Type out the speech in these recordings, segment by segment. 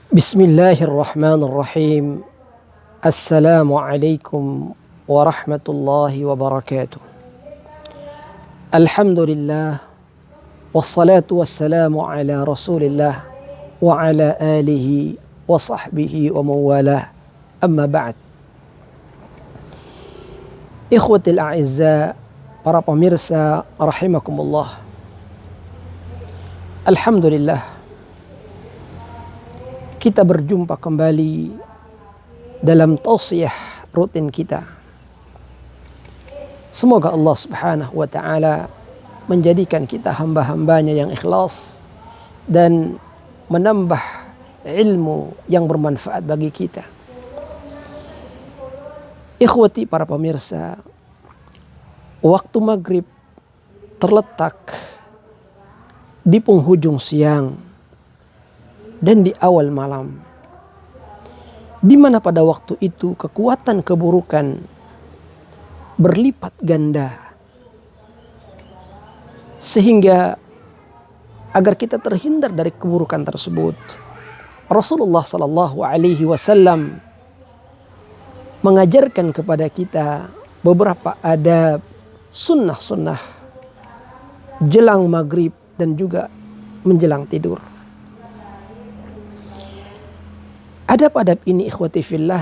Bismillahirrahmanirrahim. Assalamualaikum warahmatullahi wabarakatuh. Alhamdulillah. Wassalatu wassalamu ala rasulillah wa ala alihi wa sahbihi wa mawalah. Amma ba'd. Ikhwatil a'izza, para pemirsa rahimakumullah. Alhamdulillah, kita berjumpa kembali dalam tausiah rutin kita. Semoga Allah Subhanahu wa ta'ala menjadikan kita hamba-hambanya yang ikhlas dan menambah ilmu yang bermanfaat bagi kita. Ikhwati, para pemirsa, waktu maghrib terletak di penghujung siang dan di awal malam, di mana pada waktu itu kekuatan keburukan berlipat ganda, sehingga agar kita terhindar dari keburukan tersebut, Rasulullah Sallallahu Alaihi Wasallam mengajarkan kepada kita beberapa adab, sunnah-sunnah jelang maghrib dan juga menjelang tidur. Adab-adab ini, ikhwati fillah,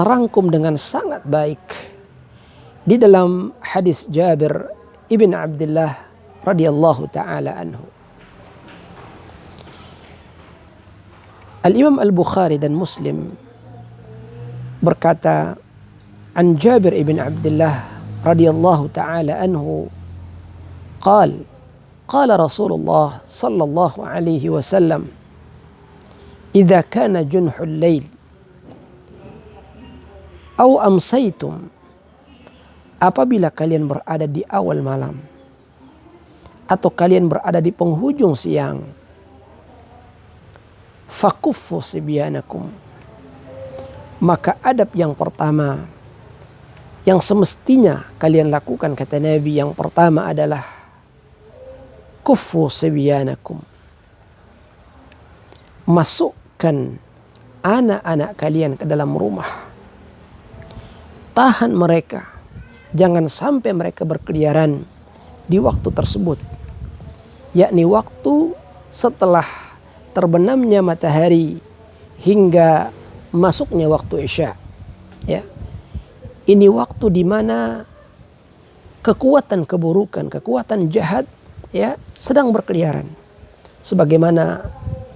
terangkum dengan sangat baik di dalam hadis Jabir ibn Abdullah radhiyallahu taala anhu. Al-Imam Al-Bukhari dan Muslim berkata, an Jabir ibn Abdullah radhiyallahu taala anhu qala Rasulullah sallallahu alaihi wasallam, idza kana junhul lail aw amsaytum, apabila kalian berada di awal malam atau kalian berada di penghujung siang, fakuffu sibyanakum, maka adab yang pertama yang semestinya kalian lakukan, kata Nabi, yang pertama adalah kuffu sibyanakum, masukkan anak-anak kalian ke dalam rumah. Tahan mereka, jangan sampai mereka berkeliaran di waktu tersebut, yakni waktu setelah terbenamnya matahari hingga masuknya waktu Isya. Ya. Ini waktu di mana kekuatan keburukan, kekuatan jahat, ya, sedang berkeliaran. Sebagaimana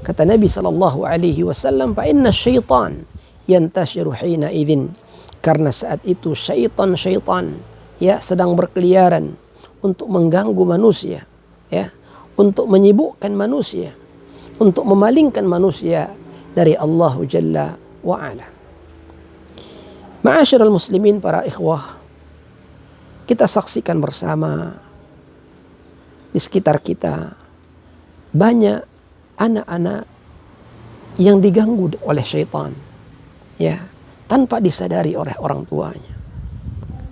kata Nabi sallallahu alaihi wasallam, fa inna syaitan yantashiru hina idzin, karena saat itu syaitan ya sedang berkeliaran untuk mengganggu manusia, ya, untuk menyibukkan manusia, untuk memalingkan manusia dari Allah Jalla wa Ala. Ma'asyiral muslimin, para ikhwah, kita saksikan bersama di sekitar kita banyak anak-anak yang diganggu oleh syaitan, ya, tanpa disadari oleh orang tuanya,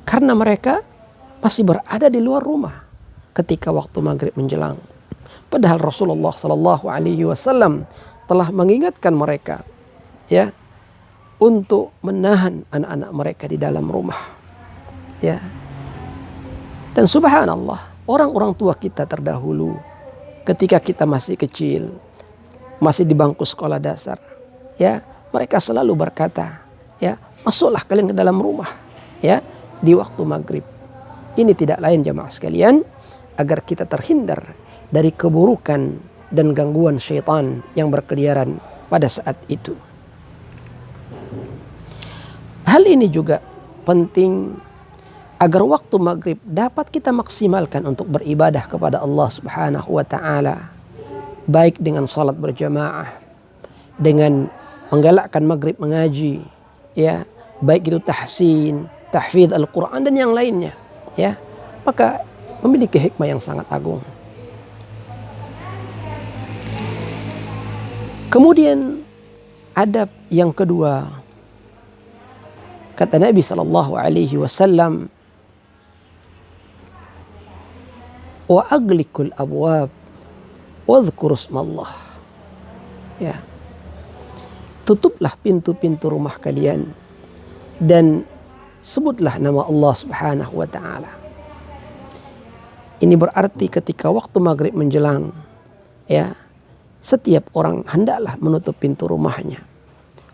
karena mereka masih berada di luar rumah ketika waktu maghrib menjelang. Padahal Rasulullah Sallallahu Alaihi Wasallam telah mengingatkan mereka, ya, untuk menahan anak-anak mereka di dalam rumah, ya. Dan subhanallah, orang-orang tua kita terdahulu ketika kita masih kecil, masih di bangku sekolah dasar, ya, mereka selalu berkata, ya, masuklah kalian ke dalam rumah, ya, di waktu maghrib. Ini tidak lain, jamaah sekalian, agar kita terhindar dari keburukan dan gangguan syaitan yang berkeliaran pada saat itu. Hal ini juga penting agar waktu maghrib dapat kita maksimalkan untuk beribadah kepada Allah Subhanahu wa ta'ala, baik dengan salat berjamaah, dengan menggalakkan maghrib mengaji, ya, baik itu tahsin, tahfidz Al-Quran dan yang lainnya, ya, maka memiliki hikmah yang sangat agung. Kemudian adab yang kedua, kata Nabi sallallahu alaihi wasallam, wa aglikul abwab wadhkur ismallah. Ya. tutuplah pintu-pintu rumah kalian dan sebutlah nama Allah Subhanahu wa taala. Ini berarti ketika waktu maghrib menjelang, ya, setiap orang hendaklah menutup pintu rumahnya,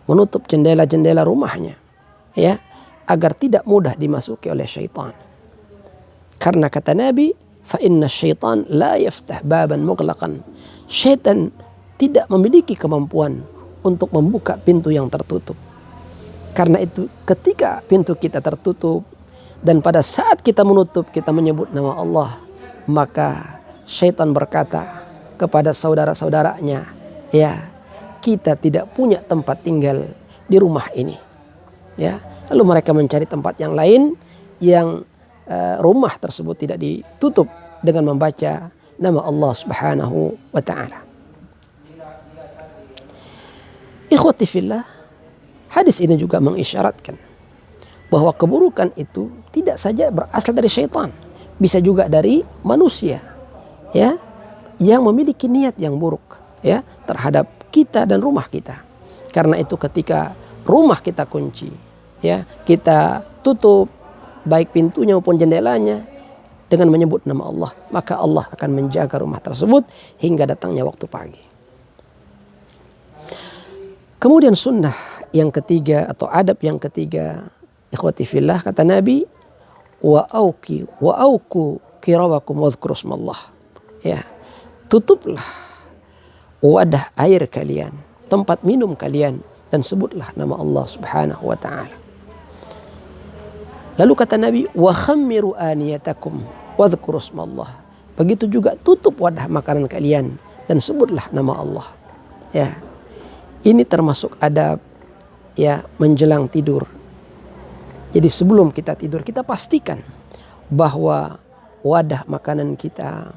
menutup jendela-jendela rumahnya, ya, agar tidak mudah dimasuki oleh syaitan. Karena kata Nabi, fa inna syaitan la yaftah baban mughlaqan. Syaitan tidak memiliki kemampuan untuk membuka pintu yang tertutup. Karena itu ketika pintu kita tertutup dan pada saat kita menutup kita menyebut nama Allah, maka syaitan berkata kepada saudara-saudaranya, ya, kita tidak punya tempat tinggal di rumah ini, ya. Lalu mereka mencari tempat yang lain yang rumah tersebut tidak ditutup dengan membaca nama Allah Subhanahu wa taala. Ikhwati fillah, hadis ini juga mengisyaratkan bahwa keburukan itu tidak saja berasal dari syaitan, bisa juga dari manusia, ya, yang memiliki niat yang buruk, ya, terhadap kita dan rumah kita. Karena itu ketika rumah kita kunci, ya, kita tutup baik pintunya maupun jendelanya dengan menyebut nama Allah, maka Allah akan menjaga rumah tersebut hingga datangnya waktu pagi. Kemudian sunnah yang ketiga atau adab yang ketiga, ikhwati fillah, kata Nabi, wa auku kirawakum wadhkuru smallah. Ya, tutuplah wadah air kalian, tempat minum kalian, dan sebutlah nama Allah Subhanahu wa taala. Lalu kata Nabi, wa khammiru aniyatakum wadhkuru smallah. Begitu juga tutup wadah makanan kalian dan sebutlah nama Allah. Ya. Ini termasuk adab, ya, menjelang tidur. Jadi sebelum kita tidur kita pastikan bahwa wadah makanan kita,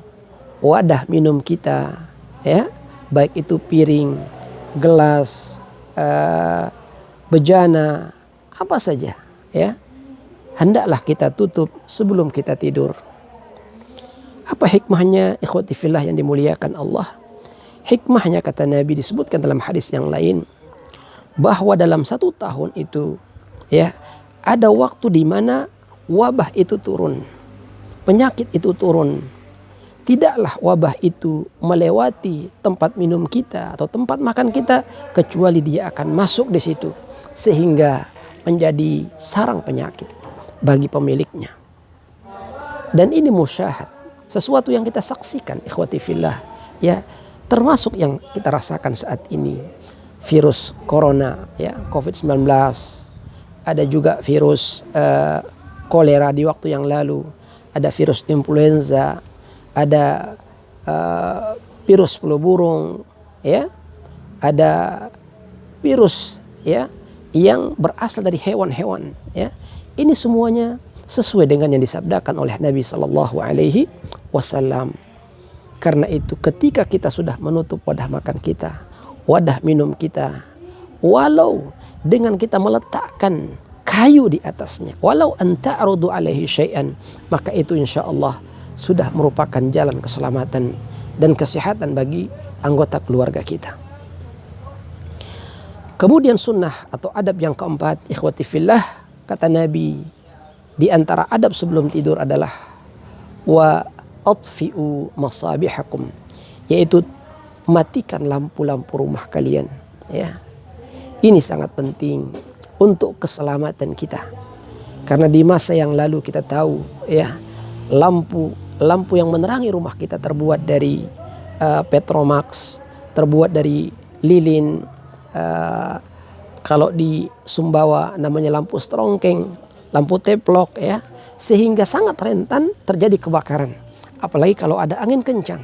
wadah minum kita, ya, baik itu piring, gelas, bejana, apa saja, ya, hendaklah kita tutup sebelum kita tidur. Apa hikmahnya, ikhwati fillah yang dimuliakan Allah? Hikmahnya kata Nabi disebutkan dalam hadis yang lain bahwa dalam 1 tahun itu, ya, ada waktu di mana wabah itu turun, penyakit itu turun. Tidaklah wabah itu melewati tempat minum kita atau tempat makan kita kecuali dia akan masuk di situ sehingga menjadi sarang penyakit bagi pemiliknya. Dan ini musyahad, sesuatu yang kita saksikan, ikhwati fillah, ya, termasuk yang kita rasakan saat ini, virus corona, ya, COVID-19, ada juga virus kolera di waktu yang lalu, ada virus influenza, ada virus flu burung, ya, ada virus, ya, yang berasal dari hewan-hewan, ya. Ini semuanya sesuai dengan yang disabdakan oleh Nabi Sallallahu Alaihi Wasallam. Karena itu ketika kita sudah menutup wadah makan kita, wadah minum kita, walau dengan kita meletakkan kayu di atasnya, walau anta'rudu alaihi syai'an, maka itu insya Allah sudah merupakan jalan keselamatan dan kesehatan bagi anggota keluarga kita. Kemudian sunnah atau adab yang keempat, ikhwati fillah, kata Nabi, di antara adab sebelum tidur adalah wa atfi'u masabihakum, yaitu matikan lampu-lampu rumah kalian, ya. Ini sangat penting untuk keselamatan kita. Karena di masa yang lalu kita tahu, ya, lampu yang menerangi rumah kita terbuat dari Petromax, terbuat dari lilin, kalau di Sumbawa namanya lampu strongkeng, lampu teplok, ya, sehingga sangat rentan terjadi kebakaran. Apalagi kalau ada angin kencang.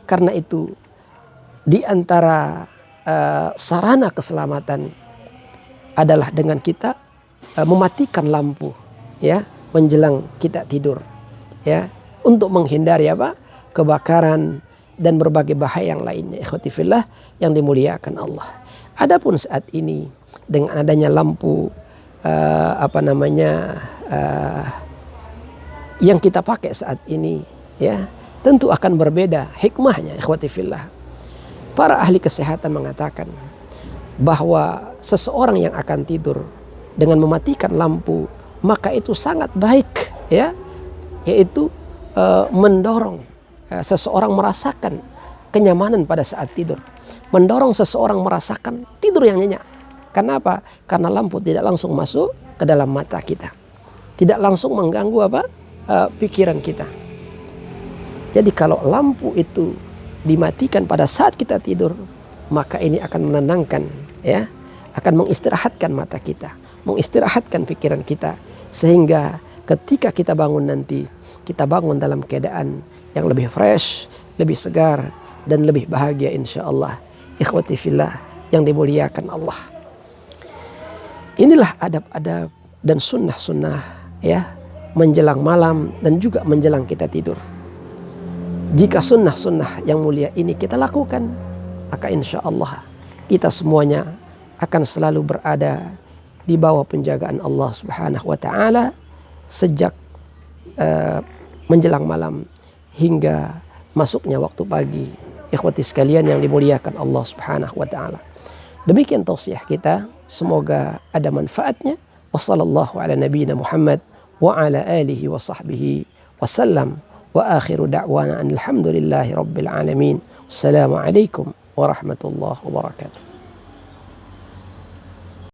Karena itu di antara sarana keselamatan adalah dengan kita mematikan lampu, ya, menjelang kita tidur, ya, untuk menghindari apa? Kebakaran dan berbagai bahaya yang lainnya, ikhwati fillah yang dimuliakan Allah. Adapun saat ini dengan adanya lampu yang kita pakai saat ini, ya, tentu akan berbeda hikmahnya, ikhwati fillah. Para ahli kesehatan mengatakan bahwa seseorang yang akan tidur dengan mematikan lampu, maka itu sangat baik, ya, yaitu mendorong seseorang merasakan kenyamanan pada saat tidur, mendorong seseorang merasakan tidur yang nyenyak. Kenapa? Karena lampu tidak langsung masuk ke dalam mata kita, tidak langsung mengganggu pikiran kita. Jadi kalau lampu itu dimatikan pada saat kita tidur, maka ini akan menenangkan, ya, akan mengistirahatkan mata kita, mengistirahatkan pikiran kita, sehingga ketika kita bangun nanti, kita bangun dalam keadaan yang lebih fresh, lebih segar, dan lebih bahagia insyaallah. Ikhwati fillah yang dimuliakan Allah. Inilah adab-adab dan sunnah-sunnah, ya, menjelang malam dan juga menjelang kita tidur. Jika sunnah-sunnah yang mulia ini kita lakukan, maka insya Allah kita semuanya akan selalu berada di bawah penjagaan Allah Subhanahu wa Ta'ala sejak menjelang malam hingga masuknya waktu pagi. Ikhwati sekalian yang dimuliakan Allah Subhanahu wa Ta'ala. Demikian tausiah kita, semoga ada manfaatnya. Wassallallahu ala nabiyyina Muhammad wa ala alihi wa sahbihi wasallam. Wa akhiru da'wana alhamdulillahi rabbil alamin. Assalamualaikum warahmatullahi wabarakatuh.